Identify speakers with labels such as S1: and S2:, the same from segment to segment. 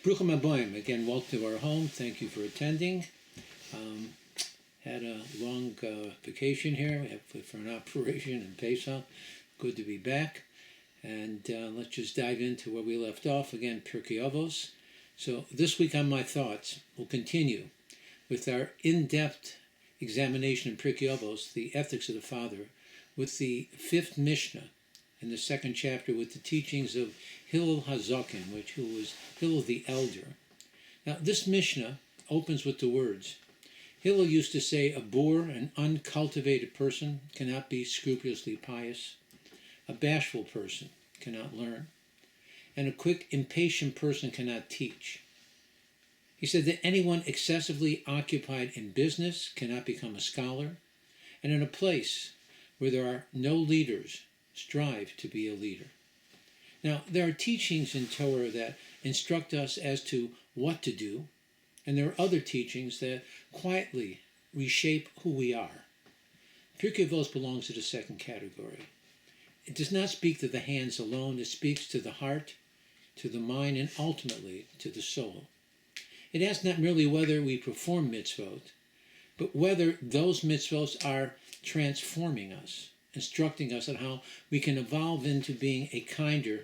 S1: Bruchim Aboim, again, welcome to our home. Thank you for attending. Had a long vacation here for an operation in Pesach. Good to be back. And let's just dive into where we left off. Again, Pirkei Avot. So this week on My Thoughts, we'll continue with our in-depth examination in Pirkei Avot, the ethics of the Father, with the fifth Mishnah in the second chapter with the teachings of Hillel HaZaken, who was Hillel the Elder. Now, this Mishnah opens with the words, Hillel used to say, a boor, an uncultivated person, cannot be scrupulously pious. A bashful person cannot learn. And a quick, impatient person cannot teach. He said that anyone excessively occupied in business cannot become a scholar. And in a place where there are no leaders, strive to be a leader. Now, there are teachings in Torah that instruct us as to what to do, and there are other teachings that quietly reshape who we are. Pirkei Avot belongs to the second category. It does not speak to the hands alone, it speaks to the heart, to the mind, and ultimately to the soul. It asks not merely whether we perform mitzvot, but whether those mitzvot are transforming us, instructing us on how we can evolve into being a kinder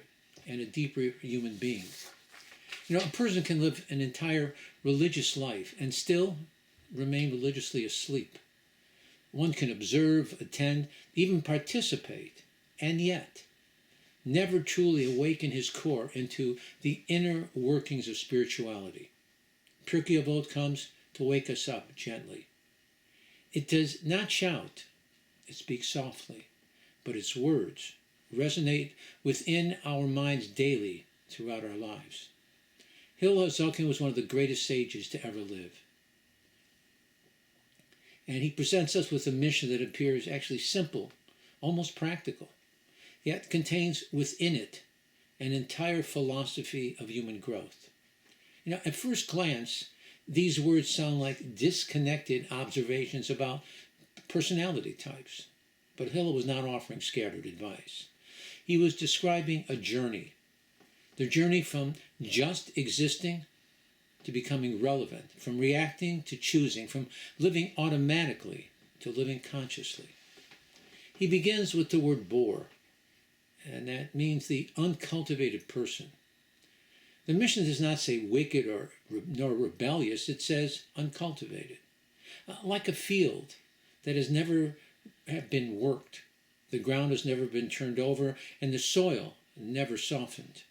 S1: and a deeper human being. You know, a person can live an entire religious life and still remain religiously asleep. One can observe, attend, even participate, and yet never truly awaken his core into the inner workings of spirituality. Pirkei Avot comes to wake us up gently. It does not shout, it speaks softly, but its words resonate within our minds daily throughout our lives. Hillel HaZaken was one of the greatest sages to ever live. And he presents us with a mission that appears actually simple, almost practical, yet contains within it an entire philosophy of human growth. You know, at first glance, these words sound like disconnected observations about personality types. But Hillel was not offering scattered advice. He was describing a journey. The journey from just existing to becoming relevant, from reacting to choosing, from living automatically to living consciously. He begins with the word boor, and that means the uncultivated person. The Mishnah does not say wicked nor rebellious, it says uncultivated. Like a field that has never been worked, the ground has never been turned over, and the soil never softened.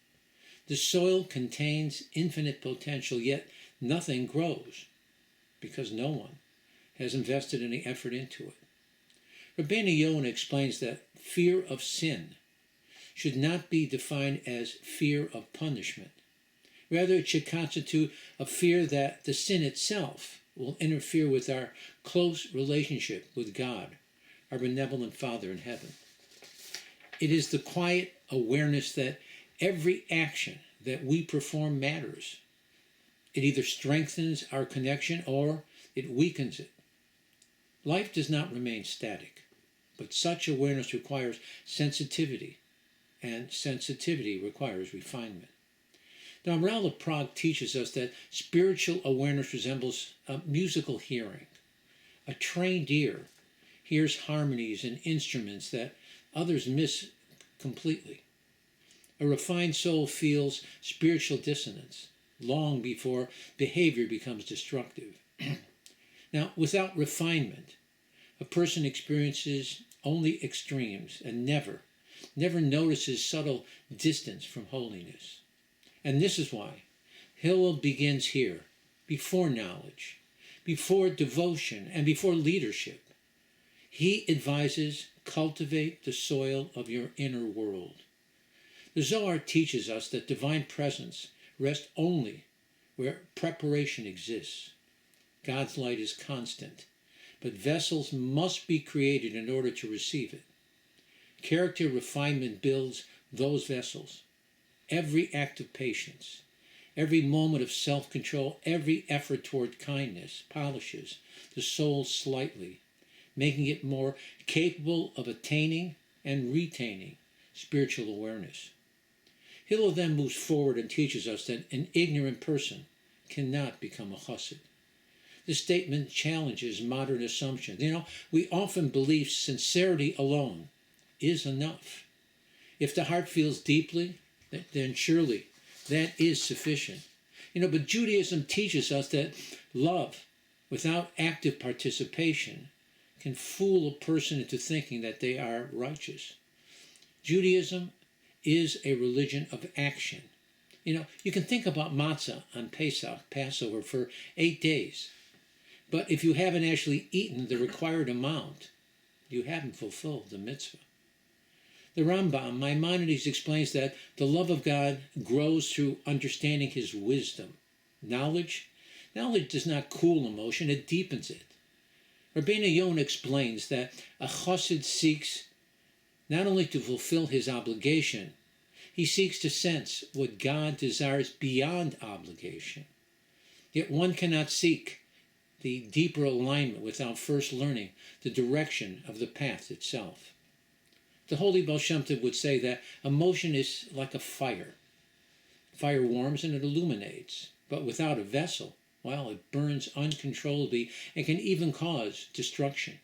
S1: The soil contains infinite potential, yet nothing grows because no one has invested any effort into it. Rabbeinu Yonah explains that fear of sin should not be defined as fear of punishment. Rather, it should constitute a fear that the sin itself will interfere with our close relationship with God, our benevolent Father in heaven. It is the quiet awareness that every action that we perform matters. It either strengthens our connection or it weakens it. Life does not remain static, but such awareness requires sensitivity, and sensitivity requires refinement. The Maharal of Prague teaches us that spiritual awareness resembles a musical hearing. A trained ear hears harmonies and instruments that others miss completely. A refined soul feels spiritual dissonance long before behavior becomes destructive. Now, without refinement, a person experiences only extremes and never notices subtle distance from holiness. And this is why Hillel begins here, before knowledge, before devotion, and before leadership. He advises, cultivate the soil of your inner world. The Zohar teaches us that divine presence rests only where preparation exists. God's light is constant, but vessels must be created in order to receive it. Character refinement builds those vessels. Every act of patience, every moment of self-control, every effort toward kindness polishes the soul slightly, making it more capable of attaining and retaining spiritual awareness. Hillel then moves forward and teaches us that an ignorant person cannot become a chassid. This statement challenges modern assumptions. We often believe sincerity alone is enough. If the heart feels deeply, then surely that is sufficient. But Judaism teaches us that love without active participation can fool a person into thinking that they are righteous. Judaism is a religion of action. You can think about matzah on Pesach, Passover, for 8 days. But if you haven't actually eaten the required amount, you haven't fulfilled the mitzvah. The Rambam, Maimonides, explains that the love of God grows through understanding his wisdom. Knowledge does not cool emotion, it deepens it. Rabbeinu Yonah explains that a chassid seeks not only to fulfill his obligation, he seeks to sense what God desires beyond obligation. Yet one cannot seek the deeper alignment without first learning the direction of the path itself. The holy Baal Shem Tov would say that emotion is like a fire. Fire warms and it illuminates, but without a vessel, it burns uncontrollably and can even cause destruction.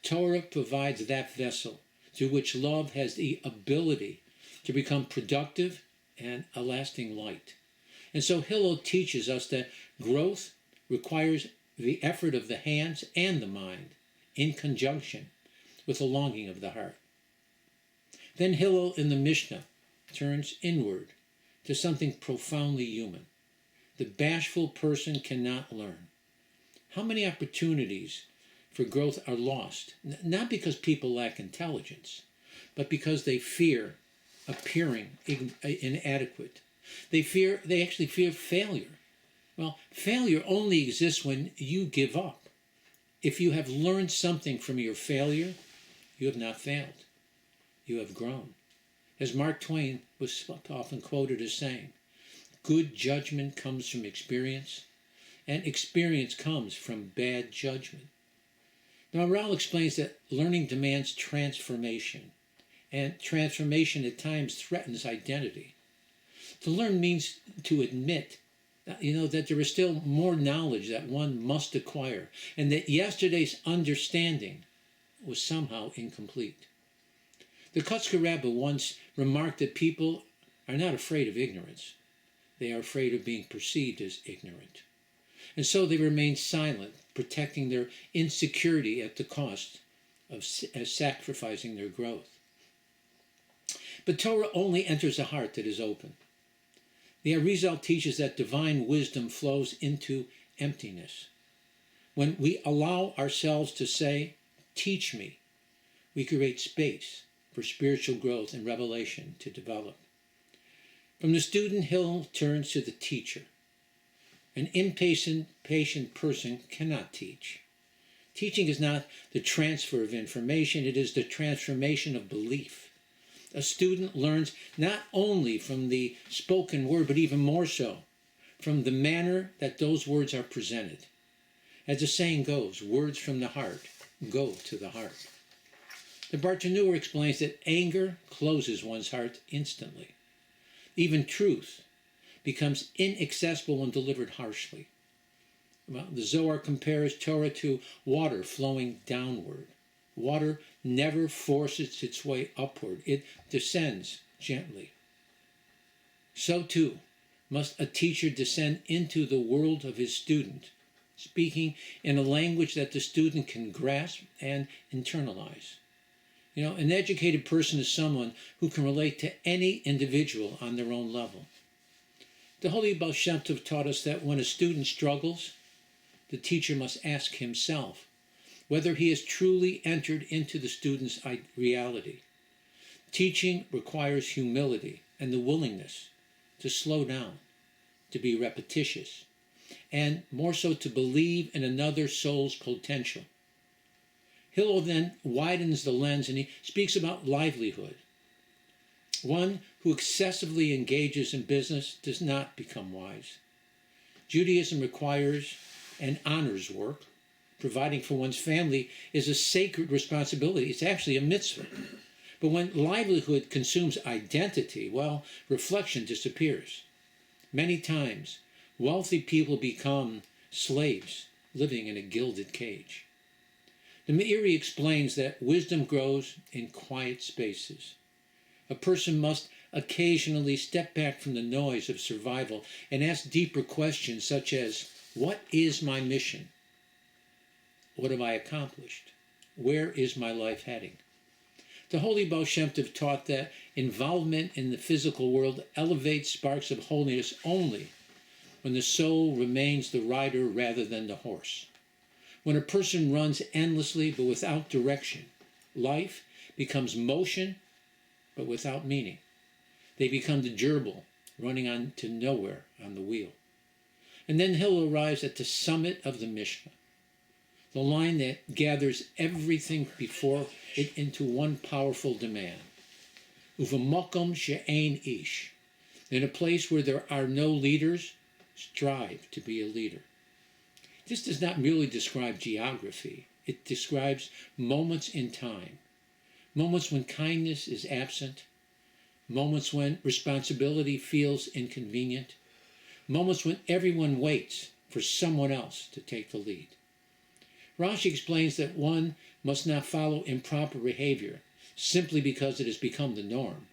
S1: Torah provides that vessel through which love has the ability to become productive and a lasting light. And so Hillel teaches us that growth requires the effort of the hands and the mind in conjunction with the longing of the heart. Then Hillel in the Mishnah turns inward to something profoundly human. The bashful person cannot learn. How many opportunities for growth are lost, not because people lack intelligence, but because they fear appearing inadequate. They actually fear failure. Failure only exists when you give up. If you have learned something from your failure, you have not failed. You have grown. As Mark Twain was often quoted as saying, good judgment comes from experience, and experience comes from bad judgment. Now, Rao explains that learning demands transformation, and transformation at times threatens identity. To learn means to admit that there is still more knowledge that one must acquire, and that yesterday's understanding was somehow incomplete. The Kotzker Rebbe once remarked that people are not afraid of ignorance. They are afraid of being perceived as ignorant. And so they remain silent, protecting their insecurity at the cost of sacrificing their growth. But Torah only enters a heart that is open. The Arizal teaches that divine wisdom flows into emptiness. When we allow ourselves to say, teach me, we create space for spiritual growth and revelation to develop. From the student, Hillel turns to the teacher. An patient person cannot teach. Teaching is not the transfer of information, it is the transformation of belief. A student learns not only from the spoken word, but even more so from the manner that those words are presented. As the saying goes, words from the heart go to the heart. The Bartanur explains that anger closes one's heart instantly. Even truth becomes inaccessible when delivered harshly. The Zohar compares Torah to water flowing downward. Water never forces its way upward. It descends gently. So too must a teacher descend into the world of his student, speaking in a language that the student can grasp and internalize. An educated person is someone who can relate to any individual on their own level. The Holy Baal Shem Tov taught us that when a student struggles, the teacher must ask himself whether he has truly entered into the student's reality. Teaching requires humility and the willingness to slow down, to be repetitious, and more so to believe in another soul's potential. Hillel then widens the lens and he speaks about livelihood. One who excessively engages in business does not become wise. Judaism requires and honors work. Providing for one's family is a sacred responsibility. It's actually a mitzvah. But when livelihood consumes identity, well, reflection disappears. Many times, wealthy people become slaves living in a gilded cage. The Meiri explains that wisdom grows in quiet spaces. A person must occasionally step back from the noise of survival and ask deeper questions such as, what is my mission? What have I accomplished? Where is my life heading? The Holy Baal Shem Tov taught that involvement in the physical world elevates sparks of holiness only when the soul remains the rider rather than the horse. When a person runs endlessly but without direction, life becomes motion but without meaning. They become the gerbil running on to nowhere on the wheel. And then he'll arrive at the summit of the Mishnah, the line that gathers everything before it into one powerful demand. Uvamokom she'ein ish. In a place where there are no leaders, strive to be a leader. This does not merely describe geography. It describes moments in time. Moments when kindness is absent. Moments when responsibility feels inconvenient. Moments when everyone waits for someone else to take the lead. Rashi explains that one must not follow improper behavior simply because it has become the norm.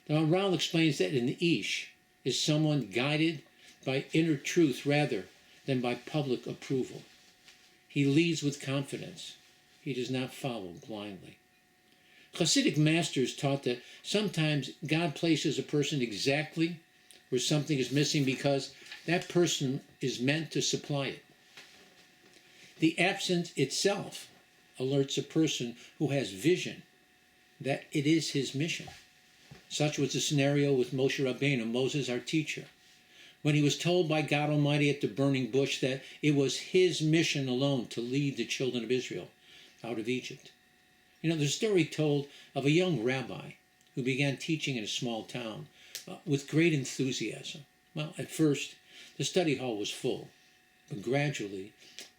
S1: The Maharal explains that an Ish is someone guided by inner truth rather than by public approval. He leads with confidence. He does not follow blindly. Hasidic masters taught that sometimes God places a person exactly where something is missing because that person is meant to supply it. The absence itself alerts a person who has vision that it is his mission. Such was the scenario with Moshe Rabbeinu, Moses, our teacher, when he was told by God Almighty at the burning bush that it was his mission alone to lead the children of Israel out of Egypt. You know, there's a story told of a young rabbi who began teaching in a small town with great enthusiasm. Well, at first, the study hall was full, but gradually,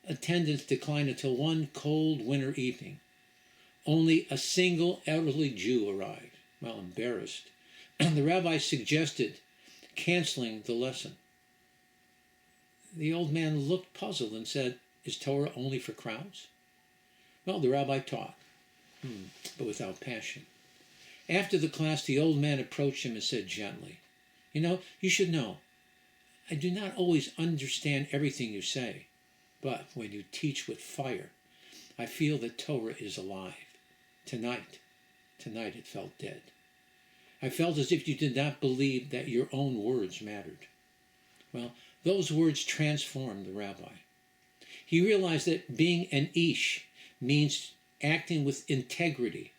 S1: attendance declined until one cold winter evening. Only a single elderly Jew arrived. Well, embarrassed, the rabbi suggested canceling the lesson. The old man looked puzzled and said, "Is Torah only for crowds?" Well, the rabbi taught, but without passion. After the class, the old man approached him and said gently, "You should know, I do not always understand everything you say, but when you teach with fire, I feel that Torah is alive. Tonight it felt dead. I felt as if you did not believe that your own words mattered." Well, those words transformed the rabbi. He realized that being an ish means acting with integrity,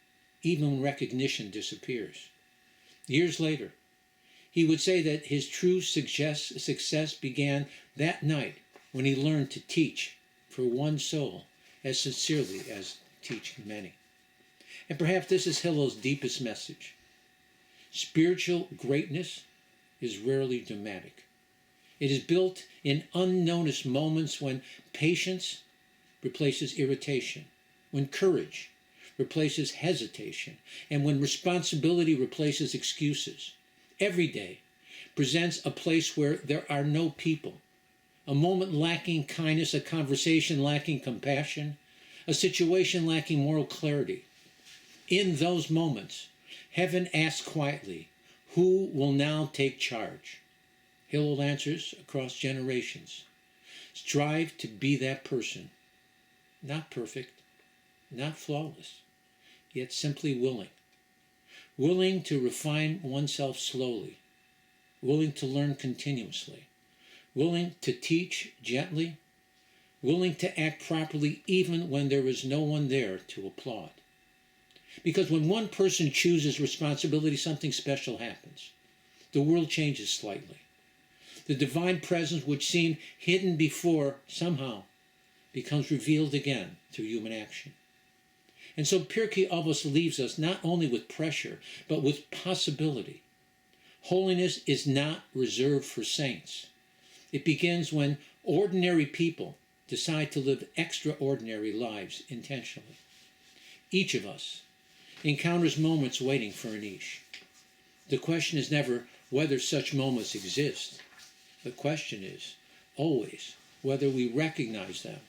S1: even when recognition disappears. Years later, he would say that his true success began that night when he learned to teach for one soul as sincerely as teaching many. And perhaps this is Hillel's deepest message. Spiritual greatness is rarely dramatic. It is built in unnoticed moments when patience replaces irritation, when courage replaces hesitation, and when responsibility replaces excuses. Every day presents a place where there are no people, a moment lacking kindness, a conversation lacking compassion, a situation lacking moral clarity. In those moments, heaven asks quietly, who will now take charge? Hillel answers across generations. Strive to be that person, not perfect, not flawless, yet simply willing. Willing to refine oneself slowly, willing to learn continuously, willing to teach gently, willing to act properly even when there is no one there to applaud. Because when one person chooses responsibility, something special happens. The world changes slightly. The divine presence which seemed hidden before somehow becomes revealed again through human action. And so Pirkei Avot leaves us not only with pressure, but with possibility. Holiness is not reserved for saints. It begins when ordinary people decide to live extraordinary lives intentionally. Each of us encounters moments waiting for an ish. The question is never whether such moments exist. The question is always whether we recognize them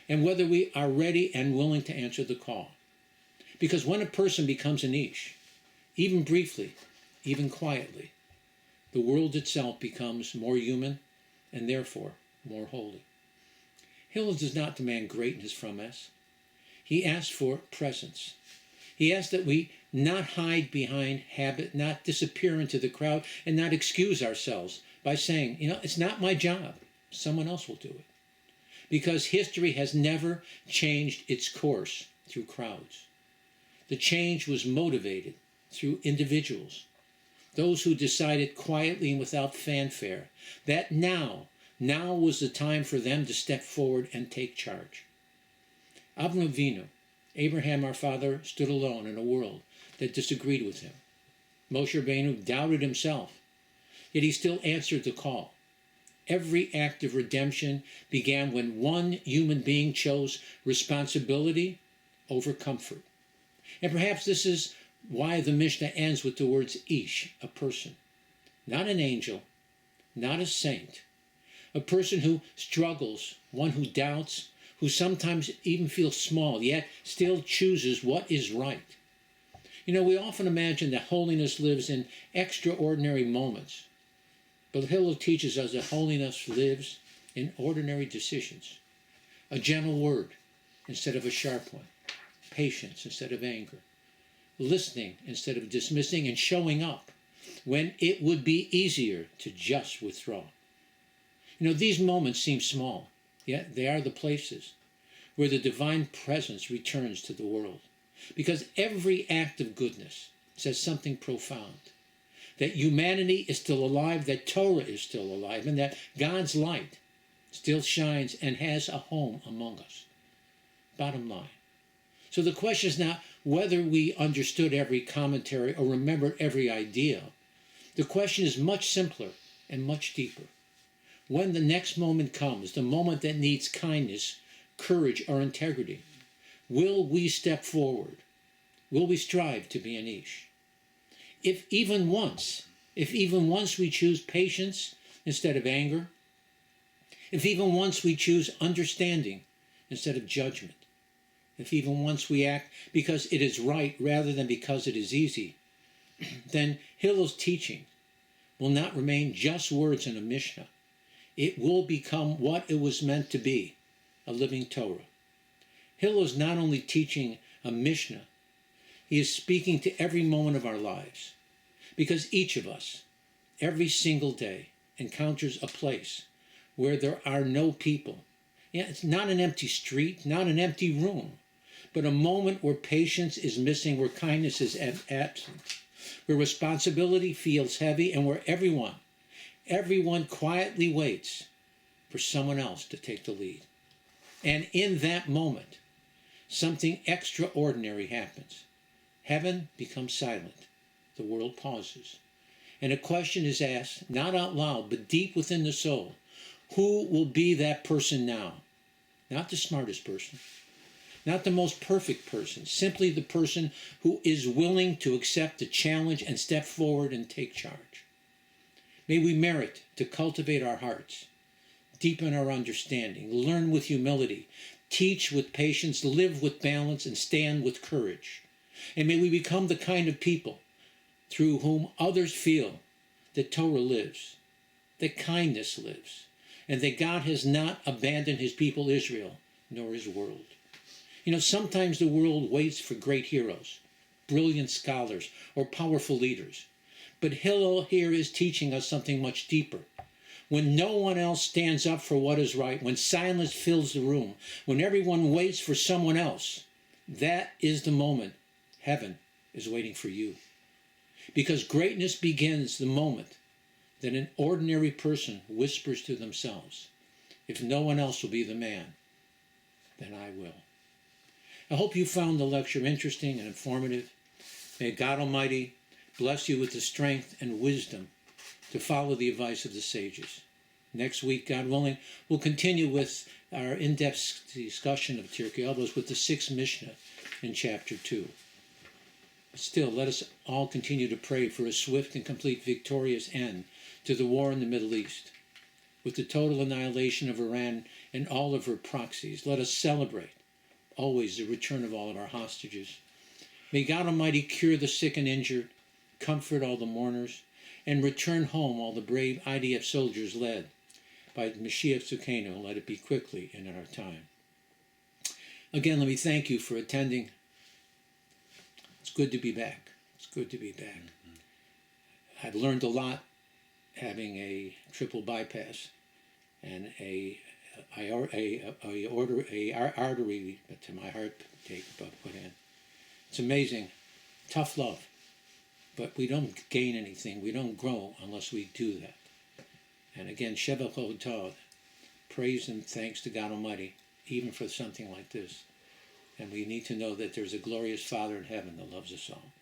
S1: and whether we are ready and willing to answer the call. Because when a person becomes an ish, even briefly, even quietly, the world itself becomes more human and therefore more holy. Hillel does not demand greatness from us. He asks for presence. He asks that we not hide behind habit, not disappear into the crowd, and not excuse ourselves by saying, it's not my job. Someone else will do it. Because history has never changed its course through crowds. The change was motivated through individuals, those who decided quietly and without fanfare that now was the time for them to step forward and take charge. Avram Avinu, Abraham our father, stood alone in a world that disagreed with him. Moshe Rabbeinu doubted himself, yet he still answered the call. Every act of redemption began when one human being chose responsibility over comfort. And perhaps this is why the Mishnah ends with the words ish, a person. Not an angel, not a saint. A person who struggles, one who doubts, who sometimes even feels small, yet still chooses what is right. We often imagine that holiness lives in extraordinary moments. But Hillel teaches us that holiness lives in ordinary decisions. A gentle word instead of a sharp one. Patience instead of anger. Listening instead of dismissing, and showing up when it would be easier to just withdraw. These moments seem small, yet they are the places where the divine presence returns to the world. Because every act of goodness says something profound. That humanity is still alive, that Torah is still alive, and that God's light still shines and has a home among us. Bottom line. So the question is not whether we understood every commentary or remembered every idea. The question is much simpler and much deeper. When the next moment comes, the moment that needs kindness, courage, or integrity, will we step forward? Will we strive to be an ish? If even once we choose patience instead of anger, if even once we choose understanding instead of judgment, if even once we act because it is right rather than because it is easy, then Hillel's teaching will not remain just words in a Mishnah. It will become what it was meant to be, a living Torah. Hillel is not only teaching a Mishnah, he is speaking to every moment of our lives. Because each of us, every single day, encounters a place where there are no people. It's not an empty street, not an empty room, but a moment where patience is missing, where kindness is absent, where responsibility feels heavy, and where everyone quietly waits for someone else to take the lead. And in that moment, something extraordinary happens. Heaven becomes silent. The world pauses. And a question is asked, not out loud, but deep within the soul. Who will be that person now? Not the smartest person. Not the most perfect person. Simply the person who is willing to accept the challenge and step forward and take charge. May we merit to cultivate our hearts, deepen our understanding, learn with humility, teach with patience, live with balance, and stand with courage. And may we become the kind of people through whom others feel that Torah lives, that kindness lives, and that God has not abandoned his people Israel, nor his world. Sometimes the world waits for great heroes, brilliant scholars, or powerful leaders. But Hillel here is teaching us something much deeper. When no one else stands up for what is right, when silence fills the room, when everyone waits for someone else, that is the moment heaven is waiting for you. Because greatness begins the moment that an ordinary person whispers to themselves, if no one else will be the man, then I will. I hope you found the lecture interesting and informative. May God Almighty bless you with the strength and wisdom to follow the advice of the sages. Next week, God willing, we'll continue with our in-depth discussion of Pirkei Avot with the 6th Mishnah in chapter 2. Still, let us all continue to pray for a swift and complete victorious end to the war in the Middle East. With the total annihilation of Iran and all of her proxies, let us celebrate always the return of all of our hostages. May God Almighty cure the sick and injured, comfort all the mourners, and return home all the brave IDF soldiers led by Mashiach Tzidkenu. Let it be quickly and in our time. Again, let me thank you for attending. It's good to be back. It's good to be back. I've learned a lot having a triple bypass and a artery to my heart put in. It's amazing. Tough love. But we don't gain anything. We don't grow unless we do that. And again, Shevach Odod, praise and thanks to God Almighty, even for something like this. And we need to know that there's a glorious Father in heaven that loves us all.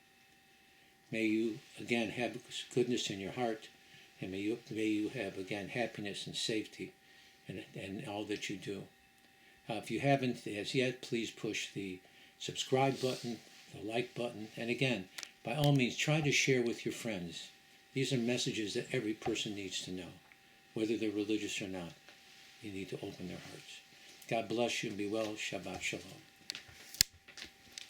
S1: May you, again, have goodness in your heart, and may you have, again, happiness and safety in all that you do. If you haven't as yet, please push the subscribe button, the like button, and again, by all means, try to share with your friends. These are messages that every person needs to know, whether they're religious or not. You need to open their hearts. God bless you and be well. Shabbat Shalom.